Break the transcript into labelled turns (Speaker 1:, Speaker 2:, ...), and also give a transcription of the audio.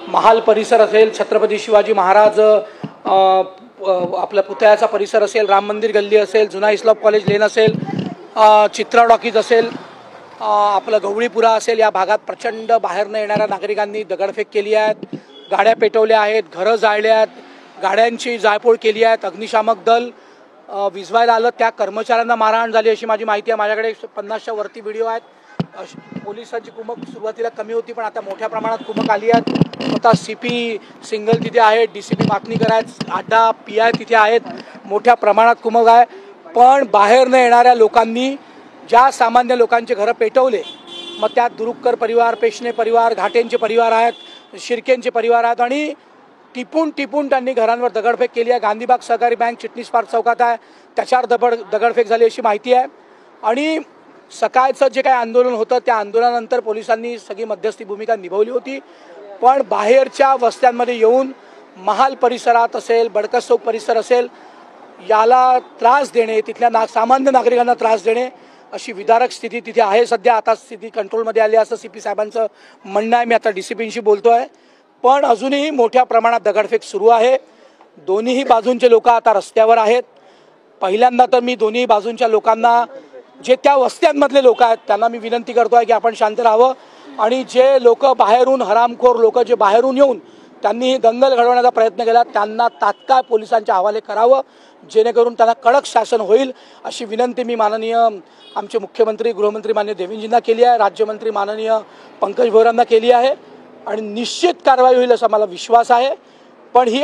Speaker 1: महाल परिसर असेल, छत्रपती शिवाजी महाराज आपल्या पुतळ्याचा परिसर असेल, राम मंदिर गल्ली असेल, जुना इस्लाम कॉलेज लेन असेल, चित्रा टॉकीज असेल, आपलं गवळीपुरा असेल, या भागात प्रचंड बाहेरनं येणाऱ्या नागरिकांनी दगडफेक केली आहेत, गाड्या पेटवल्या आहेत, घरं जाळली आहेत, गाड्यांची जाळपोळ केली आहे, अग्निशामक दल विझवायला आलं, त्या कर्मचाऱ्यांना मारहाण झाली अशी माझी माहिती आहे। माझ्याकडे 50च्या वरती व्हिडिओ आहेत। पोलिसांची कुमक सुरुवातीला कमी होती, पण आता मोठ्या प्रमाणात कुमक आली आहे। स्वतः सीपी सिंगल तिथे आहे, डीसीपी मातनीकर आहेत, आड्डा पीआय तिथे आहेत, मोठ्या प्रमाणात कुमक आहे। पण बाहेरनं येणाऱ्या लोकांनी ज्या सामान्य लोकांचे घरं पेटवले, मग त्यात दुरुक्कर परिवार, पेशणे परिवार, घाटेंचे परिवार आहेत, शिर्केंचे परिवार आहेत, आणि टिपून टिपून त्यांनी घरांवर दगडफेक केली आहे। गांधीबाग सहकारी बँक चिटणीस पार्क चौकात आहे, त्याच्यावर दगडफेक झाली अशी माहिती आहे। आणि सकाळचं जे काही आंदोलन होतं, त्या आंदोलनानंतर पोलिसांनी सगळी मध्यस्थी भूमिका निभावली होती, पण बाहेरच्या वस्त्यांमध्ये येऊन महाल परिसरात असेल, बडकस चौक परिसर असेल, याला त्रास देणे, तिथल्या सामान्य नागरिकांना त्रास देणे अशी विदारक स्थिती तिथे आहे सध्या। आता स्थिती कंट्रोलमध्ये आली असं सीपी साहेबांचं म्हणणं आहे। मी आता डीसीपींशी बोलतो आहे, पण अजूनही मोठ्या प्रमाणात दगडफेक सुरू आहे। दोन्ही बाजूंचे लोक आता रस्त्यावर आहेत। पहिल्यांदा तर मी दोन्ही बाजूंच्या लोकांना, जे त्या वस्त्यांमधले लोक आहेत, त्यांना मी विनंती करतो आहे की आपण शांत राहावं, आणि जे लोक बाहेरून, हरामखोर लोक जे बाहेरून येऊन त्यांनी दंगल घडवण्याचा प्रयत्न केला, त्यांना तात्काळ पोलिसांच्या हवाले करावं, जेणेकरून त्यांना कडक शासन होईल अशी विनंती मी माननीय आमचे मुख्यमंत्री गृहमंत्री माननीय देवेंद्रजींना केली आहे, राज्यमंत्री माननीय पंकज भोयरांना केली आहे, आणि निश्चित कारवाई होईल असा मला विश्वास आहे। पण ही